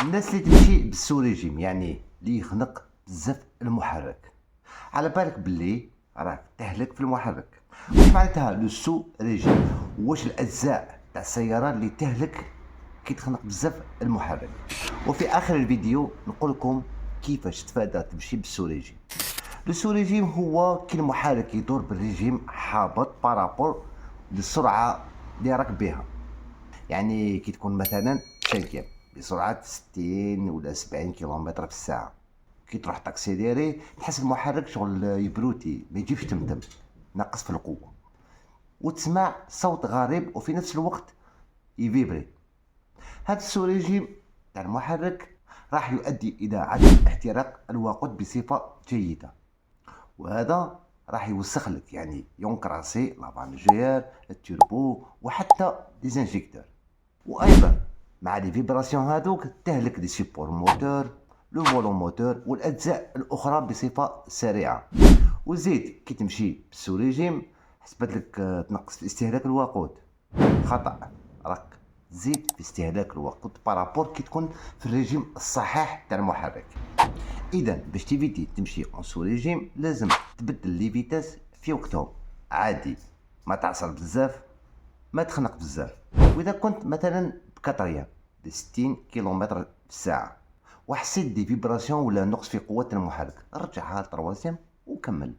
الناس اللي تمشي بالسو ريجيم يعني اللي يخنق بزاف المحرك، على بالك باللي راك تهلك في المحرك. واش معناتها لو سو ريجيم؟ واش الاجزاء تاع السياره اللي تهلك كي تخنق بزاف المحرك. وفي اخر الفيديو نقول لكم كيفاش تفادى تمشي بالسو ريجيم. لو سو ريجيم هو كي المحرك يدور بالريجيم هابط بارابور للسرعه اللي راك بها. يعني كي تكون مثلا شاكية بسرعة 60 ولا 70 كيلومتر في الساعة، كي تروح تاكسيليري تحس المحرك شغل يبروتي ما يجيبش تمتم، ناقص في القوة، وتسمع صوت غريب وفي نفس الوقت يفيبري. هذا السوريجيم تاع المحرك راح يؤدي إلى عدم احتراق الوقود بصفة جيدة، وهذا راح يوسخ لك يعني ينكراسي لافانجير التوربو وحتى ديزانجيكتور. وايضا مع لي فيبراسيون هذوك تهلك لي سيبور موتور لو فولون موتور والاجزاء الاخرى بصفه سريعه. وزيد كي تمشي بالسو ريجيم حسبت لك تنقص في استهلاك الوقود. خطا، راك تزيد في استهلاك الوقود بارابور كي تكون في الريجيم الصحيح تاع المحرك. اذا باش تيفيتي تمشي اون سو ريجيم لازم تبدل لي فيتاس في وقتهم عادي، ما تعصر بزاف، ما تخنق بزاف. واذا كنت مثلا بكطرية ب 60 كيلومتر في الساعة وحسيت دي فيبراسيون ولا نقص في قوة المحرك، رجعها لتروازيام وكمل.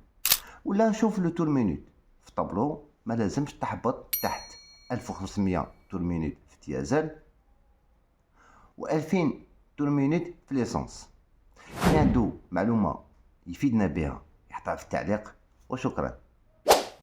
ولا شوف لو تور مينوت في الطابلو، ما لازمش تحبط تحت 1500 تور مينوت في الديازل و2000 تور مينوت في ليسونس. اللي عنده معلومة يفيدنا بها يحطها في التعليق، وشكرا.